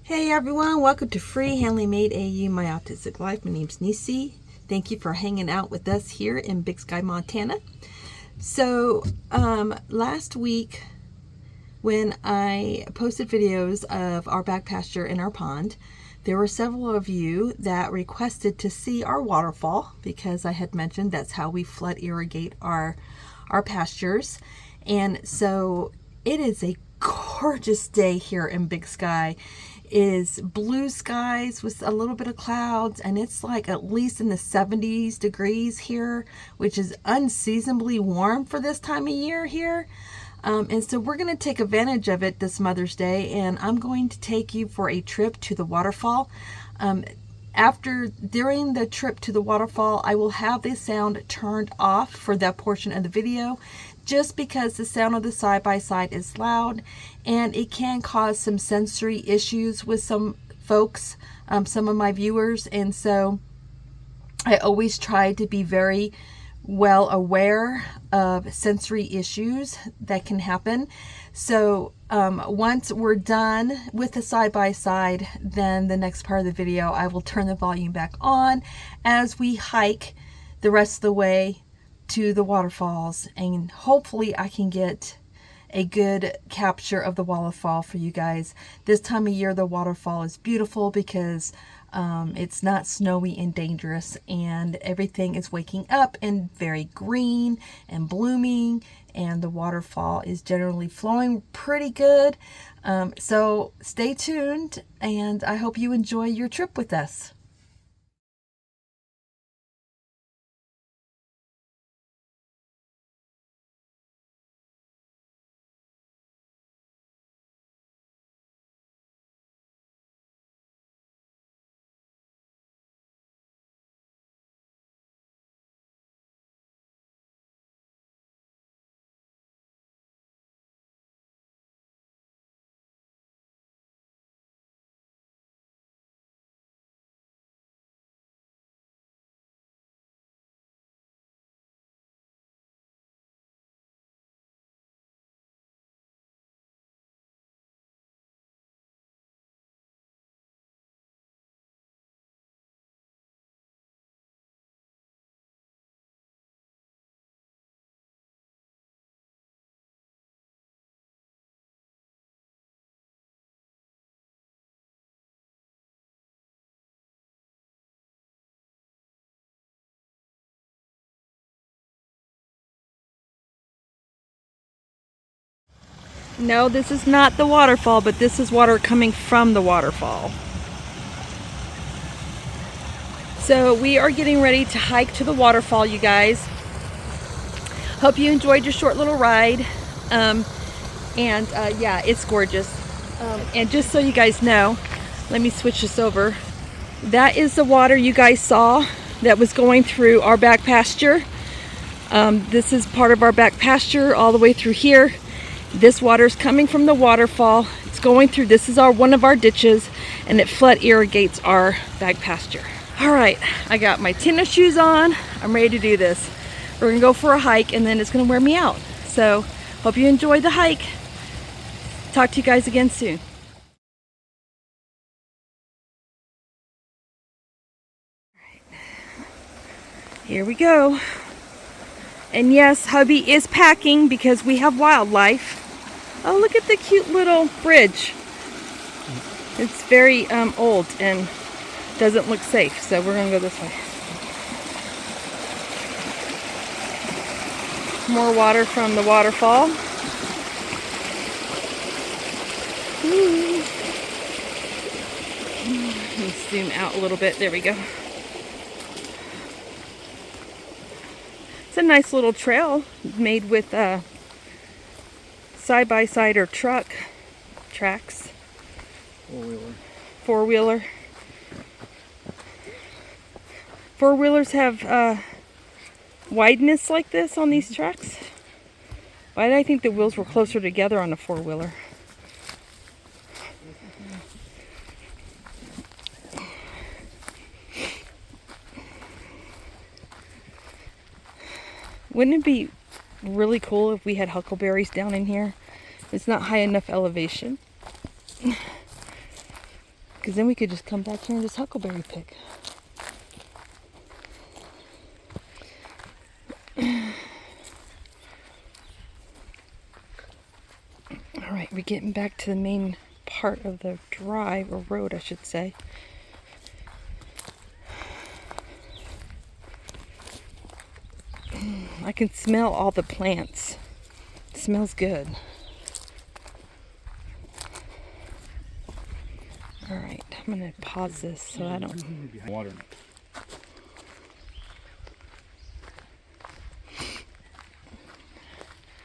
Hey everyone, welcome to Free Handling Made AU My Autistic Life. My name's Nisi. Thank you for hanging out with us here in Big Sky, Montana. So last week when I posted videos of our back pasture in our pond, there were several of you that requested to see our waterfall because I had mentioned that's how we flood irrigate our pastures. And so it is a gorgeous day here in Big Sky. It is blue skies with a little bit of clouds, and it's like at least in the 70s degrees here, which is unseasonably warm for this time of year here. And so we're going to take advantage of it this Mother's Day, and I'm going to take you for a trip to the waterfall. During the trip to the waterfall, I will have the sound turned off for that portion of the video, just because the sound of the side-by-side is loud and it can cause some sensory issues with some folks, some of my viewers. And so I always try to be very well aware of sensory issues that can happen. So once we're done with the side-by-side, then the next part of the video, I will turn the volume back on as we hike the rest of the way to the waterfalls, and hopefully I can get a good capture of the waterfall for you guys. This time of year the waterfall is beautiful because it's not snowy and dangerous, and everything is waking up and very green and blooming, and the waterfall is generally flowing pretty good. So stay tuned, and I hope you enjoy your trip with us. No, this is not the waterfall, but this is water coming from the waterfall. So we are getting ready to hike to the waterfall, you guys. Hope you enjoyed your short little ride. Yeah, it's gorgeous. And just so you guys know, let me switch this over. That is the water you guys saw that was going through our back pasture. This is part of our back pasture all the way through here. This water is coming from the waterfall. It's going through, this is one of our ditches, and it flood irrigates our back pasture. All right, I got my tennis shoes on. I'm ready to do this. We're gonna go for a hike, and then it's gonna wear me out. So hope you enjoyed the hike. Talk to you guys again soon. All right. Here we go. And yes, hubby is packing because we have wildlife. Oh, look at the cute little bridge. It's very old and doesn't look safe, so we're gonna go this way. More water from the waterfall. Let me zoom out a little bit. There we go. It's a nice little trail made with side-by-side or tracks. Four-wheeler. Four-wheelers have wideness like this on these tracks. Why did I think the wheels were closer together on a four-wheeler? Wouldn't it be really cool if we had huckleberries down in here? It's not high enough elevation. Because then we could just come back here and just huckleberry pick. Alright, we're getting back to the main part of the drive, or road I should say. I can smell all the plants. It smells good. Alright, I'm going to pause this so I don't... Water.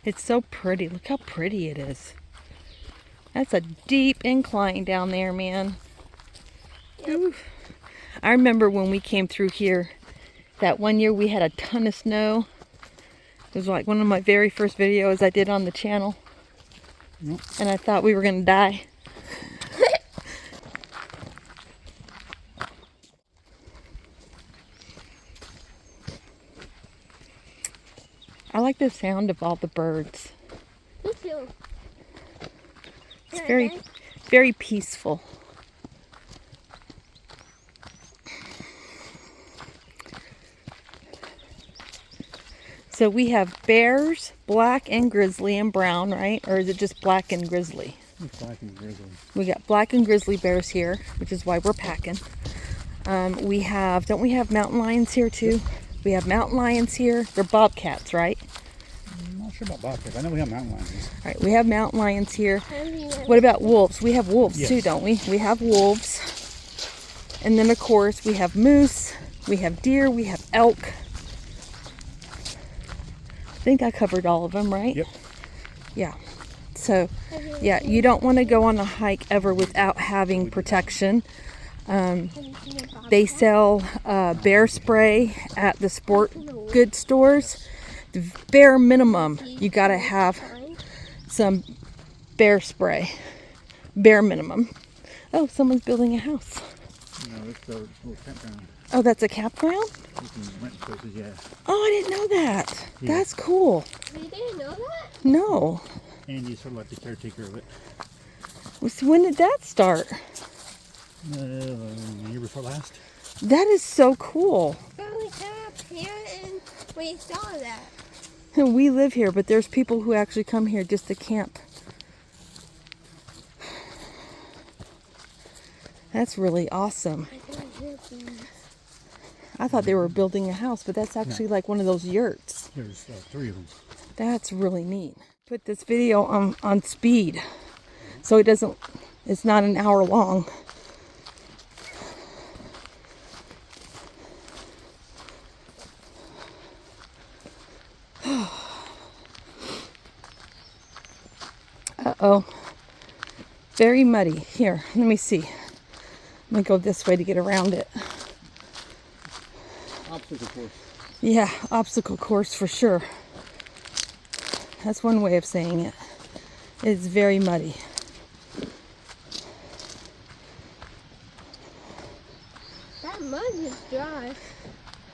It's so pretty. Look how pretty it is. That's a deep incline down there, man. Yep. I remember when we came through here, that one year we had a ton of snow. It was like one of my very first videos I did on the channel. Yep. And I thought we were going to die. I like the sound of all the birds. Me too. It's very, very peaceful. So we have bears, black and grizzly and brown, right? Or is it just black and grizzly? It's black and grizzly. We got black and grizzly bears here, which is why we're packing. Don't we have mountain lions here too? Yep. We have mountain lions here. They're bobcats, right? I'm not sure about bobcats. I know we have mountain lions. All right, we have mountain lions here. What about wolves? We have wolves too, don't we? We have wolves. And then, of course, we have moose. We have deer. We have elk. I think I covered all of them, right? Yep. Yeah. So, yeah, you don't want to go on a hike ever without having protection. They sell bear spray at the sport goods stores. The bare minimum, you got to have some bear spray. Bare minimum. Oh, someone's building a house. No, it's a little campground. Oh, that's a campground? You can rent places, yeah. Oh, I didn't know that. Yeah. That's cool. You didn't know that? No. And you sort of like the caretaker of it. So when did that start? The year before last. That is so cool. But we came up here and we saw that. And we live here, but there's people who actually come here just to camp. That's really awesome. I thought they were building a house, but that's actually like one of those yurts. There's 3 of them. That's really neat. Put this video on speed so it's not an hour long. Uh-oh. Very muddy. Here, let me see. I'm going to go this way to get around it. Obstacle course. Yeah, obstacle course for sure. That's one way of saying it. It's very muddy. That mud is dry.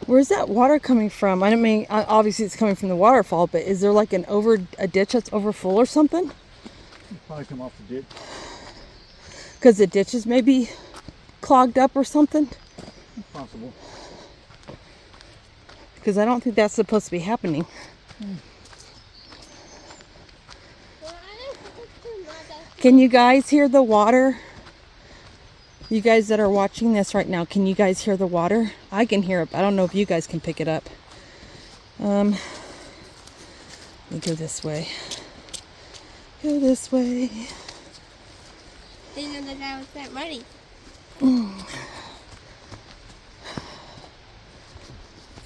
Where's that water coming from? I mean, obviously it's coming from the waterfall, but is there like a ditch that's over full or something? It'll probably come off the ditch. Because the ditch is maybe clogged up or something? It's possible. Because I don't think that's supposed to be happening. Can you guys hear the water? You guys that are watching this right now, can you guys hear the water? I can hear it, but I don't know if you guys can pick it up. Let me go this way. Go this way. Didn't know that was that muddy.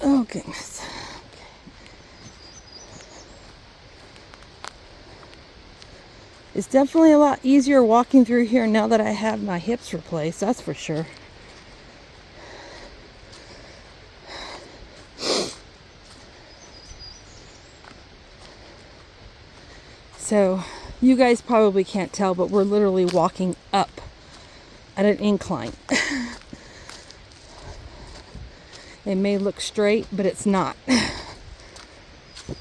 Oh, goodness. It's definitely a lot easier walking through here now that I have my hips replaced, that's for sure. So, you guys probably can't tell, but we're literally walking up at an incline. It may look straight, but it's not.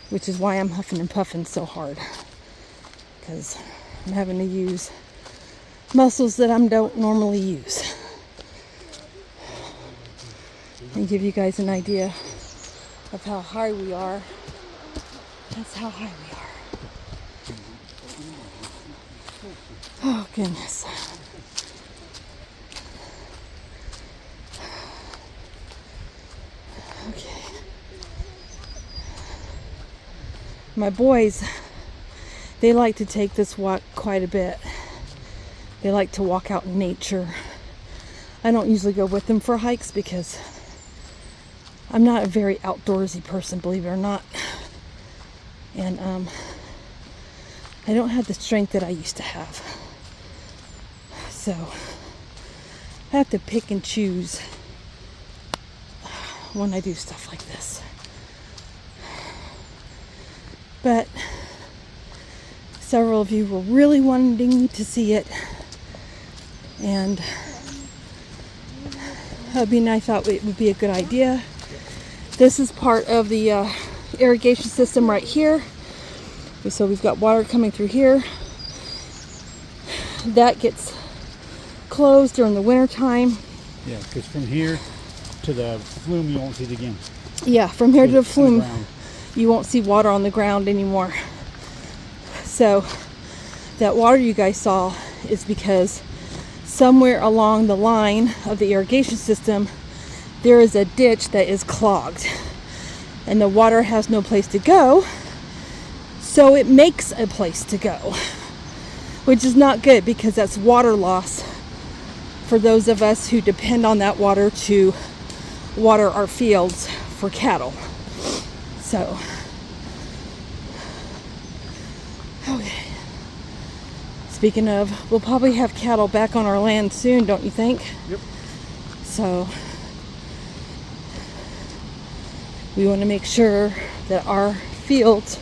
Which is why I'm huffing and puffing so hard. Because I'm having to use muscles that I don't normally use. And give you guys an idea of how high we are. That's how high we are. Oh, goodness. Okay. My boys, they like to take this walk quite a bit. They like to walk out in nature. I don't usually go with them for hikes because I'm not a very outdoorsy person, believe it or not. And I don't have the strength that I used to have. So I have to pick and choose when I do stuff like this. But several of you were really wanting to see it, and I thought it would be a good idea. This is part of the irrigation system right here. So we've got water coming through here. That gets closed during the winter time. Yeah, because from here to the flume you won't see it again. Yeah, from here to the It's flume underground. you won't see water on the ground anymore. So that water you guys saw is because somewhere along the line of the irrigation system there is a ditch that is clogged and the water has no place to go, so it makes a place to go, which is not good because that's water loss for those of us who depend on that water to water our fields for cattle. So, okay. Speaking of, we'll probably have cattle back on our land soon, don't you think? Yep. So, we want to make sure that our fields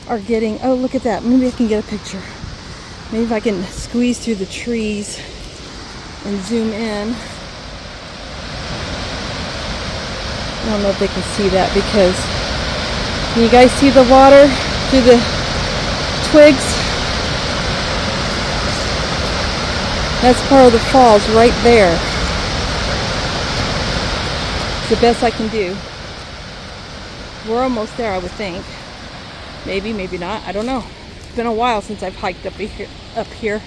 are getting, oh, look at that. Maybe I can get a picture. Maybe if I can squeeze through the trees and zoom in. I don't know if they can see that because, can you guys see the water through the twigs? That's part of the falls right there. It's the best I can do. We're almost there, I would think. Maybe, maybe not. I don't know. It's been a while since I've hiked up here.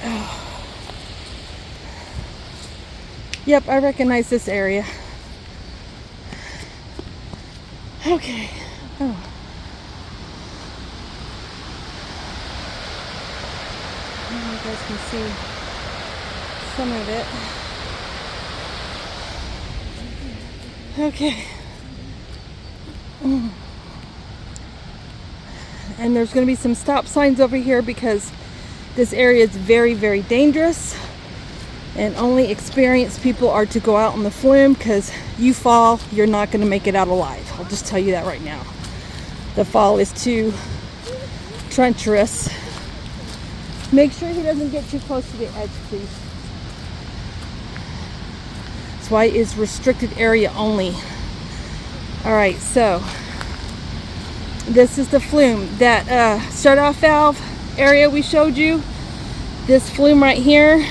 Oh. Yep, I recognize this area. Okay. Oh. You guys can see some of it. Okay. And there's going to be some stop signs over here because this area is very, very dangerous. And only experienced people are to go out on the flume because you fall, you're not going to make it out alive. I'll just tell you that right now. The fall is too treacherous. Make sure he doesn't get too close to the edge, please. That's why it's restricted area only. Alright, so this is the flume. That start-off valve area we showed you, this flume right here,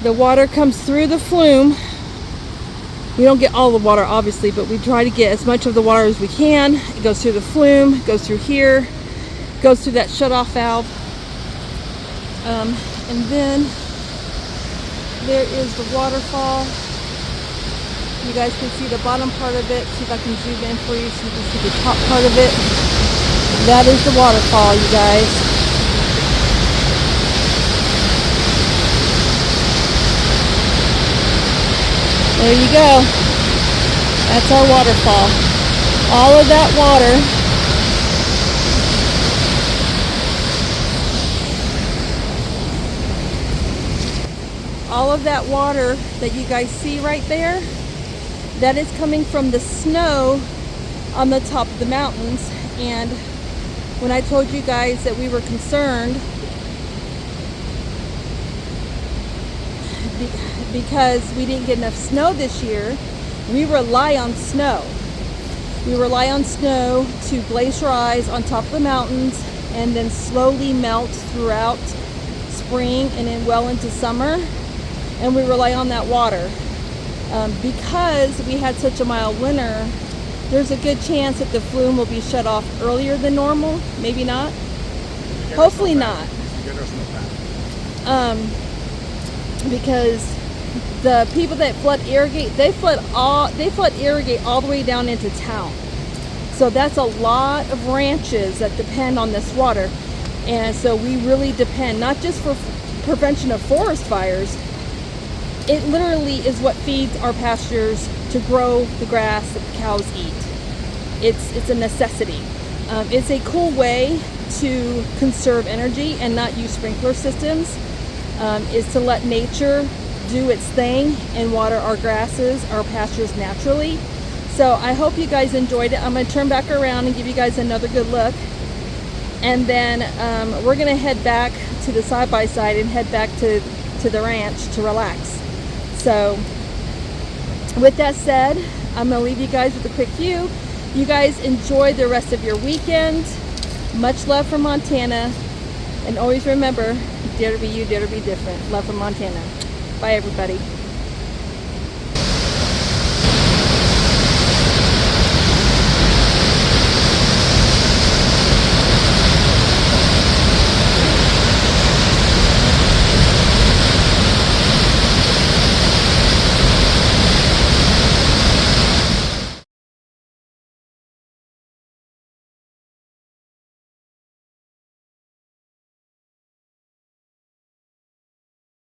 the water comes through the flume. We don't get all the water obviously, but we try to get as much of the water as we can. It goes through the flume, goes through here, goes through that shut-off valve. And then there is the waterfall. You guys can see the bottom part of it. See if I can zoom in for you so you can see the top part of it. That is the waterfall, you guys. There you go. That's our waterfall. All of that water that you guys see right there, that is coming from the snow on the top of the mountains. And when I told you guys that we were concerned because we didn't get enough snow this year, we rely on snow. We rely on snow to glacierize on top of the mountains and then slowly melt throughout spring and then well into summer. And we rely on that water. Because we had such a mild winter, there's a good chance that the flume will be shut off earlier than normal. Maybe not. Hopefully not. Because the people that flood irrigate, they flood irrigate all the way down into town. So that's a lot of ranches that depend on this water. And so we really depend, not just for prevention of forest fires, it literally is what feeds our pastures to grow the grass that the cows eat. It's a necessity. It's a cool way to conserve energy and not use sprinkler systems, is to let nature do its thing and water our grasses, our pastures naturally. So I hope you guys enjoyed it. I'm going to turn back around and give you guys another good look. And then we're going to head back to the side-by-side and head back to the ranch to relax. So with that said, I'm going to leave you guys with a quick view. You guys enjoy the rest of your weekend. Much love from Montana. And always remember, dare to be you, dare to be different. Love from Montana. Bye, everybody.